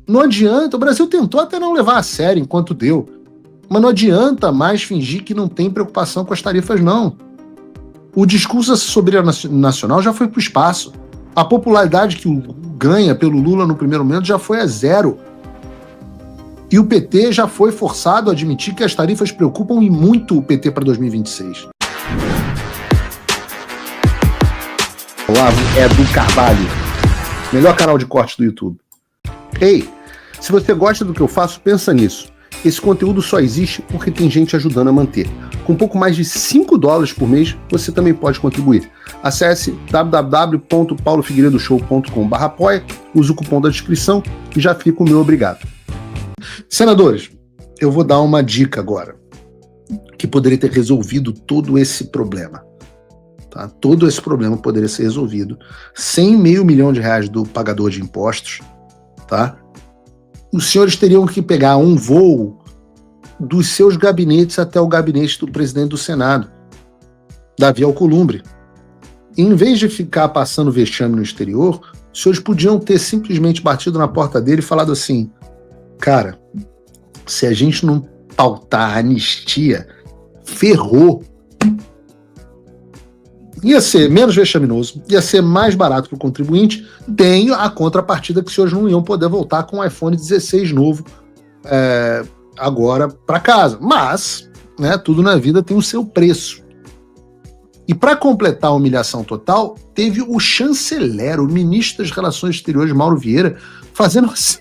Não adianta, o Brasil tentou até não levar a sério enquanto deu, mas não adianta mais fingir que não tem preocupação com as tarifas, não. O discurso da soberania nacional já foi para o espaço. A popularidade que ganha pelo Lula no primeiro momento já foi a zero. E o PT já foi forçado a admitir que as tarifas preocupam e muito o PT para 2026. Olavo Edu Carvalho, melhor canal de cortes do YouTube. Ei, se você gosta do que eu faço, pensa nisso. Esse conteúdo só existe porque tem gente ajudando a manter. Com pouco mais de $5 por mês, você também pode contribuir. Acesse www.paulofigueiredoshow.com/apoia, use o cupom da descrição e já fica o meu obrigado. Senadores, eu vou dar uma dica agora, que poderia ter resolvido todo esse problema. Tá? Todo esse problema poderia ser resolvido sem R$500 milhão do pagador de impostos. Tá? Os senhores teriam que pegar um voo dos seus gabinetes até o gabinete do presidente do Senado, Davi Alcolumbre. Em vez de ficar passando vexame no exterior, os senhores podiam ter simplesmente batido na porta dele e falado assim: cara, se a gente não pautar a anistia, ferrou. Ia ser menos vexaminoso, ia ser mais barato para o contribuinte. Tem a contrapartida que os senhores não iam poder voltar com o iPhone 16 novo agora para casa. Mas, né, tudo na vida tem o seu preço. E para completar a humilhação total, teve o chanceler, o ministro das Relações Exteriores, Mauro Vieira, fazendo assim.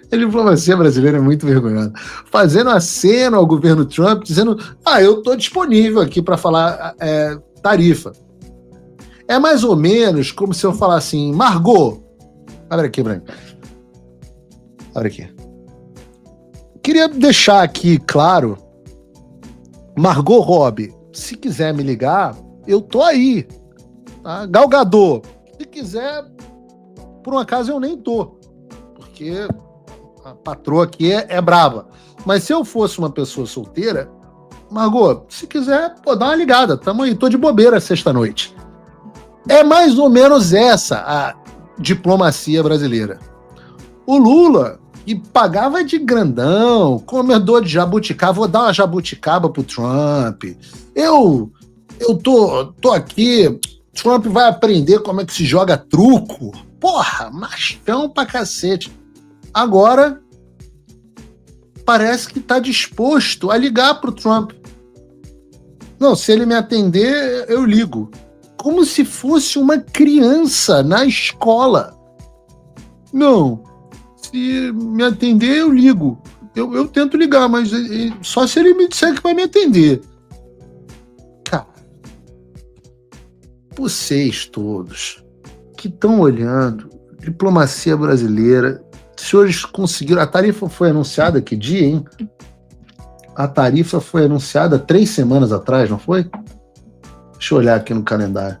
A diplomacia brasileira é muito vergonhosa. Fazendo aceno ao governo Trump, dizendo: eu estou disponível aqui para falar tarifa. É mais ou menos como se eu falar assim: Margot, abre aqui, Branco. Abre aqui. Queria deixar aqui claro, Margot Robbie, se quiser me ligar, eu tô aí. Tá? Gal Gadot, se quiser, por um acaso eu nem tô, porque a patroa aqui é brava. Mas se eu fosse uma pessoa solteira, Margot, se quiser, dá uma ligada. Tamo aí, tô de bobeira sexta-noite. É mais ou menos essa a diplomacia brasileira. O Lula, que pagava de grandão, comedor de jabuticaba, vou dar uma jabuticaba pro Trump. Eu tô aqui, Trump vai aprender como é que se joga truco. Porra, machão pra cacete. Agora, parece que tá disposto a ligar pro Trump. Não, se ele me atender, eu ligo. Como se fosse uma criança na escola. Não, se me atender, eu ligo. Eu tento ligar, mas só se ele me disser que vai me atender. Cara, vocês todos que estão olhando, diplomacia brasileira, os senhores conseguiram... A tarifa foi anunciada que dia, hein? A tarifa foi anunciada 3 semanas atrás, não foi? Deixa eu olhar aqui no calendário.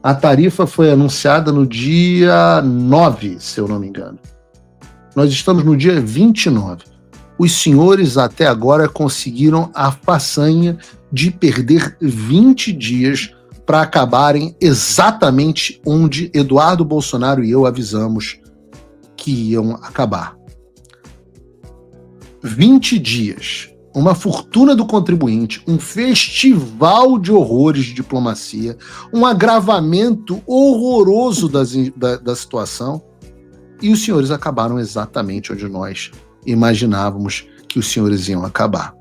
A tarifa foi anunciada no dia 9, se eu não me engano. Nós estamos no dia 29. Os senhores até agora conseguiram a façanha de perder 20 dias para acabarem exatamente onde Eduardo Bolsonaro e eu avisamos que iam acabar. 20 dias. Uma fortuna do contribuinte, um festival de horrores de diplomacia, um agravamento horroroso da situação, e os senhores acabaram exatamente onde nós imaginávamos que os senhores iam acabar.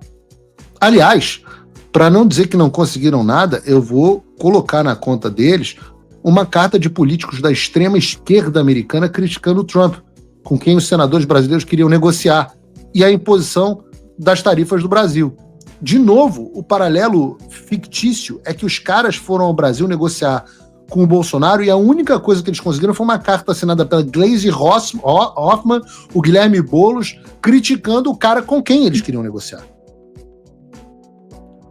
Aliás, para não dizer que não conseguiram nada, eu vou colocar na conta deles uma carta de políticos da extrema esquerda americana criticando o Trump, com quem os senadores brasileiros queriam negociar, e a imposição das tarifas do Brasil. De novo, o paralelo fictício é que os caras foram ao Brasil negociar com o Bolsonaro e a única coisa que eles conseguiram foi uma carta assinada pela Gleisi Hoffmann, o Guilherme Boulos, criticando o cara com quem eles queriam negociar.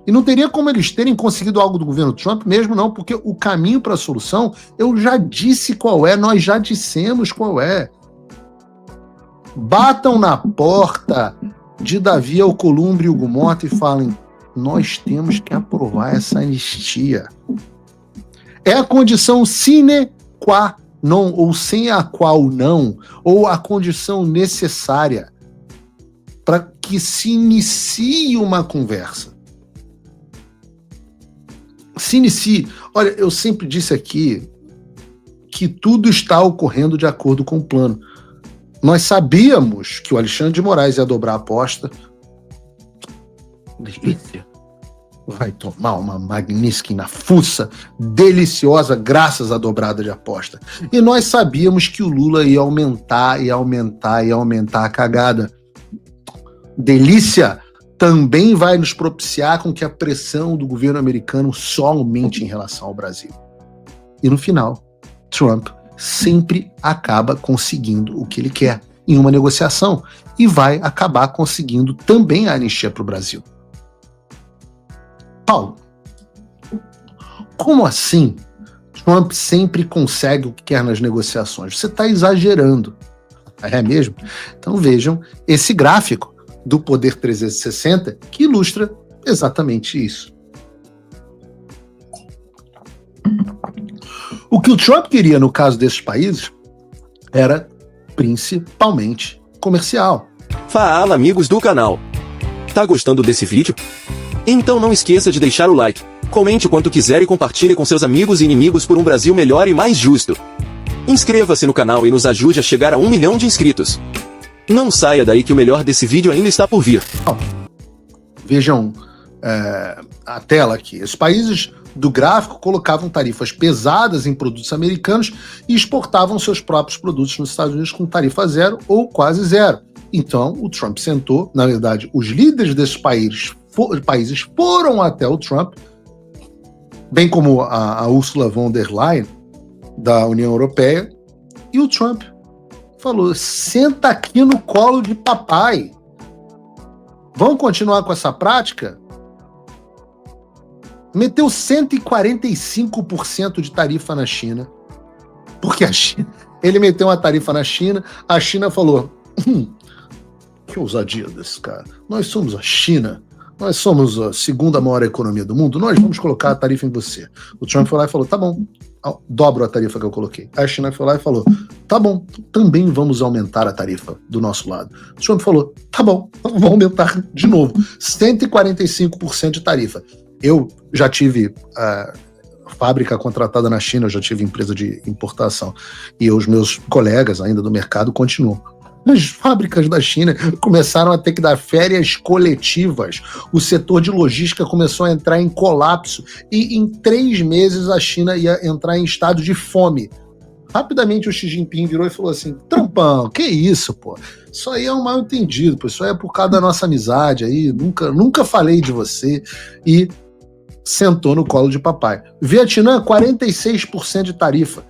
E não teria como eles terem conseguido algo do governo Trump mesmo, não, porque o caminho para a solução, eu já disse qual é, nós já dissemos qual é. Batam na porta de Davi Alcolumbre e Hugo Mota e falem: nós temos que aprovar essa anistia. É a condição sine qua não, ou sem a qual não, ou a condição necessária para que se inicie uma conversa. Se inicie. Olha, eu sempre disse aqui que tudo está ocorrendo de acordo com o plano. Nós sabíamos que o Alexandre de Moraes ia dobrar a aposta. Delícia. Vai tomar uma Magnitsky na fuça, deliciosa, graças à dobrada de aposta. E nós sabíamos que o Lula ia aumentar a cagada. Delícia também vai nos propiciar com que a pressão do governo americano só aumente em relação ao Brasil. E no final, Trump sempre acaba conseguindo o que ele quer em uma negociação e vai acabar conseguindo também a anistia para o Brasil. Paulo, como assim Trump sempre consegue o que quer nas negociações? Você está exagerando. É mesmo? Então vejam esse gráfico do Poder 360 que ilustra exatamente isso. O que o Trump queria no caso desses países era principalmente comercial. Fala, amigos do canal. Tá gostando desse vídeo? Então não esqueça de deixar o like, comente o quanto quiser e compartilhe com seus amigos e inimigos por um Brasil melhor e mais justo. Inscreva-se no canal e nos ajude a chegar a 1 milhão de inscritos. Não saia daí que o melhor desse vídeo ainda está por vir. Vejam a tela aqui. Os países do gráfico colocavam tarifas pesadas em produtos americanos e exportavam seus próprios produtos nos Estados Unidos com tarifa zero ou quase zero. Então, o Trump sentou, na verdade, os líderes desses países foram até o Trump, bem como a Ursula von der Leyen, da União Europeia, e o Trump falou: senta aqui no colo de papai. Vamos continuar com essa prática? Meteu 145% de tarifa na China, porque ele meteu uma tarifa na China, a China falou: que ousadia desse cara, nós somos a China, nós somos a segunda maior economia do mundo, nós vamos colocar a tarifa em você. O Trump foi lá e falou: tá bom, dobro a tarifa que eu coloquei. A China foi lá e falou: tá bom, também vamos aumentar a tarifa do nosso lado. O Trump falou: tá bom, vamos aumentar de novo, 145% de tarifa. Eu já tive fábrica contratada na China, eu já tive empresa de importação, e os meus colegas ainda do mercado continuam. As fábricas da China começaram a ter que dar férias coletivas. O setor de logística começou a entrar em colapso. E em 3 meses a China ia entrar em estado de fome. Rapidamente o Xi Jinping virou e falou assim: Trumpão, que isso, pô? Isso aí é um mal entendido, pô. Isso aí é por causa da nossa amizade aí. Nunca falei de você. E sentou no colo de papai. Vietnã, 46% de tarifa.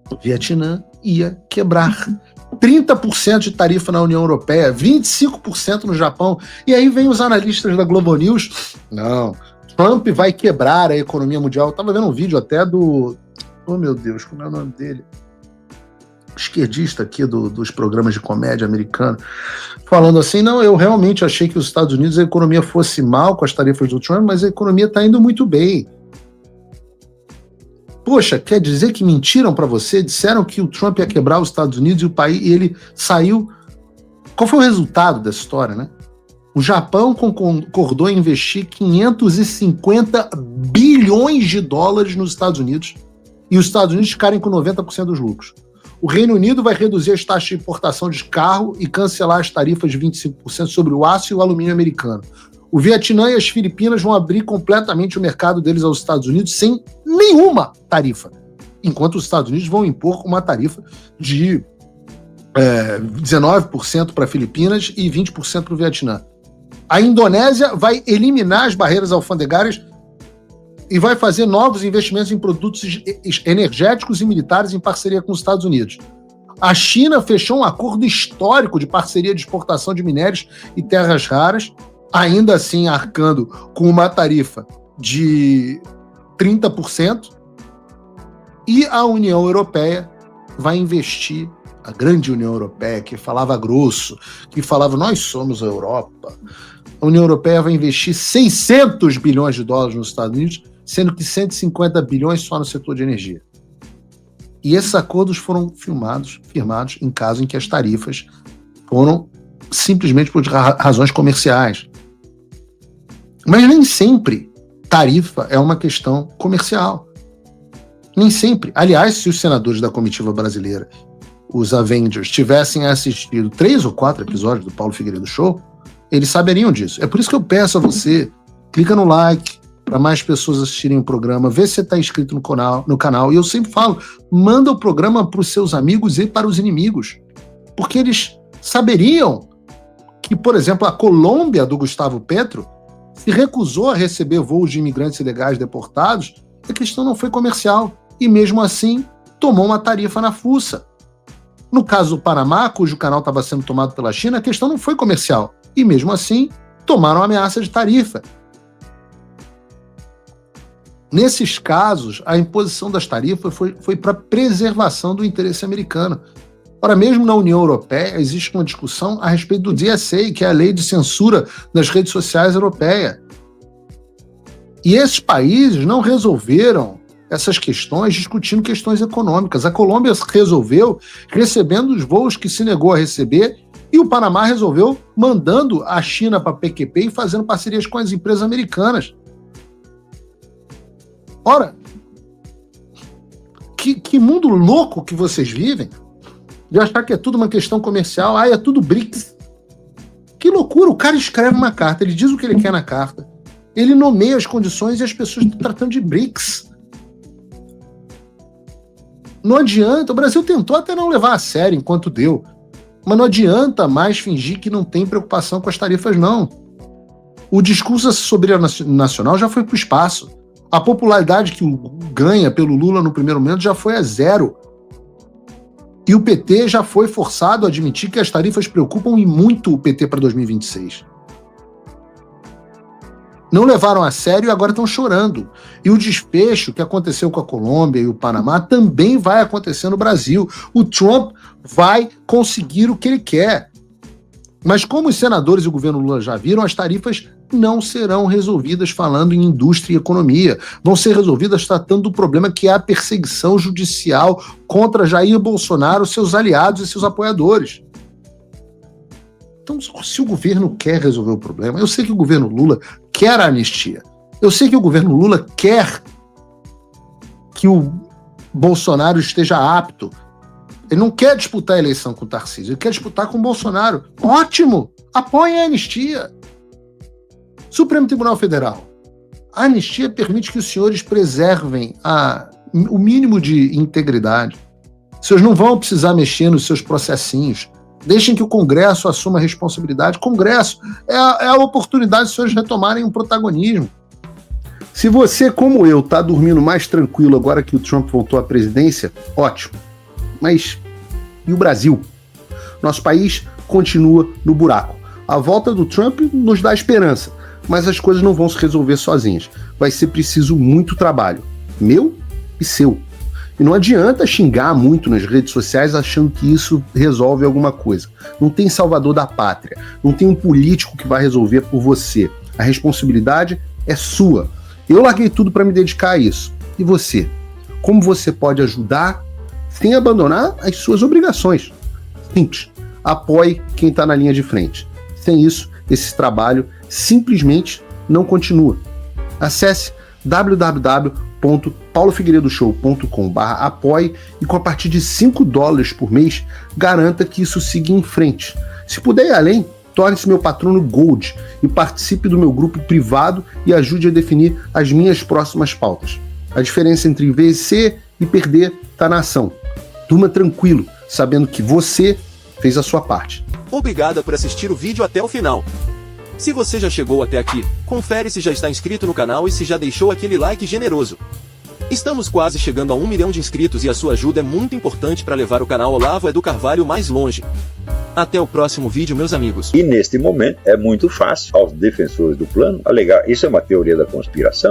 O Vietnã ia quebrar. 30% de tarifa na União Europeia, 25% no Japão. E aí vem os analistas da Globo News: não, Trump vai quebrar a economia mundial. Eu tava vendo um vídeo até do... oh meu Deus, como é o nome dele? Esquerdista aqui dos programas de comédia americano, falando assim: não, eu realmente achei que os Estados Unidos a economia fosse mal com as tarifas do Trump, mas a economia está indo muito bem. Poxa, quer dizer que mentiram para você? Disseram que o Trump ia quebrar os Estados Unidos e o país, e ele saiu. Qual foi o resultado dessa história, né? O Japão concordou em investir 550 bilhões de dólares nos Estados Unidos e os Estados Unidos ficarem com 90% dos lucros. O Reino Unido vai reduzir as taxas de importação de carro e cancelar as tarifas de 25% sobre o aço e o alumínio americano. O Vietnã e as Filipinas vão abrir completamente o mercado deles aos Estados Unidos sem nenhuma tarifa, enquanto os Estados Unidos vão impor uma tarifa de 19% para Filipinas e 20% para o Vietnã. A Indonésia vai eliminar as barreiras alfandegárias e vai fazer novos investimentos em produtos energéticos e militares em parceria com os Estados Unidos. A China fechou um acordo histórico de parceria de exportação de minérios e terras raras, ainda assim arcando com uma tarifa de 30%, e a União Europeia vai investir, a grande União Europeia, que falava grosso, que falava nós somos a Europa, a União Europeia vai investir 600 bilhões de dólares nos Estados Unidos, sendo que 150 bilhões só no setor de energia. E esses acordos foram firmados em caso em que as tarifas foram simplesmente por razões comerciais. Mas nem sempre tarifa é uma questão comercial. Nem sempre. Aliás, se os senadores da comitiva brasileira, os Avengers, tivessem assistido 3 ou 4 episódios do Paulo Figueiredo Show, eles saberiam disso. É por isso que eu peço a você, clica no like, para mais pessoas assistirem o programa, vê se você está inscrito no canal. E eu sempre falo, manda o programa para os seus amigos e para os inimigos. Porque eles saberiam que, por exemplo, a Colômbia do Gustavo Petro se recusou a receber voos de imigrantes ilegais deportados, a questão não foi comercial. E mesmo assim, tomou uma tarifa na fuça. No caso do Panamá, cujo canal estava sendo tomado pela China, a questão não foi comercial. E mesmo assim, tomaram ameaça de tarifa. Nesses casos, a imposição das tarifas foi para preservação do interesse americano. Ora, mesmo na União Europeia, existe uma discussão a respeito do DSA, que é a lei de censura das redes sociais europeia. E esses países não resolveram essas questões discutindo questões econômicas. A Colômbia resolveu recebendo os voos que se negou a receber e o Panamá resolveu mandando a China para a PQP e fazendo parcerias com as empresas americanas. Ora, que mundo louco que vocês vivem de achar que é tudo uma questão comercial, é tudo BRICS. Que loucura, o cara escreve uma carta, ele diz o que ele quer na carta, ele nomeia as condições e as pessoas estão tratando de BRICS. Não adianta, o Brasil tentou até não levar a sério enquanto deu, mas não adianta mais fingir que não tem preocupação com as tarifas, não. O discurso da soberania nacional já foi para o espaço. A popularidade que ganha pelo Lula no primeiro momento já foi a 0. E o PT já foi forçado a admitir que as tarifas preocupam e muito o PT para 2026. Não levaram a sério e agora estão chorando. E o desfecho que aconteceu com a Colômbia e o Panamá também vai acontecer no Brasil. O Trump vai conseguir o que ele quer. Mas como os senadores e o governo Lula já viram, as tarifas não serão resolvidas falando em indústria e economia. Vão ser resolvidas tratando do problema que é a perseguição judicial contra Jair Bolsonaro, seus aliados e seus apoiadores. Então, se o governo quer resolver o problema, eu sei que o governo Lula quer a anistia. Eu sei que o governo Lula quer que o Bolsonaro esteja apto. Ele não quer disputar a eleição com o Tarcísio, ele quer disputar com o Bolsonaro. Ótimo! Apoiem a anistia. Supremo Tribunal Federal. A anistia permite que os senhores preservem o mínimo de integridade. Os senhores não vão precisar mexer nos seus processinhos. Deixem que o Congresso assuma a responsabilidade. Congresso é a oportunidade de senhores retomarem um protagonismo. Se você, como eu, está dormindo mais tranquilo agora que o Trump voltou à presidência, ótimo. Mas e o Brasil? Nosso país continua no buraco. A volta do Trump nos dá esperança, mas as coisas não vão se resolver sozinhas. Vai ser preciso muito trabalho, meu e seu. E não adianta xingar muito nas redes sociais achando que isso resolve alguma coisa. Não tem salvador da pátria, não tem um político que vai resolver por você. A responsabilidade é sua. Eu larguei tudo para me dedicar a isso. E você? Como você pode ajudar sem abandonar as suas obrigações? Simples. Apoie quem está na linha de frente. Sem isso, esse trabalho simplesmente não continua. Acesse www.paulofigueiredoshow.com/apoie e com a partir de $5 por mês, garanta que isso siga em frente. Se puder ir além, torne-se meu patrono Gold e participe do meu grupo privado e ajude a definir as minhas próximas pautas. A diferença entre vencer e perder está na ação. Durma tranquilo, sabendo que você fez a sua parte. Obrigada por assistir o vídeo até o final. Se você já chegou até aqui, confere se já está inscrito no canal e se já deixou aquele like generoso. Estamos quase chegando a 1 milhão de inscritos e a sua ajuda é muito importante para levar o canal Olavo Edu Carvalho mais longe. Até o próximo vídeo, meus amigos. E neste momento é muito fácil aos defensores do plano alegar isso é uma teoria da conspiração.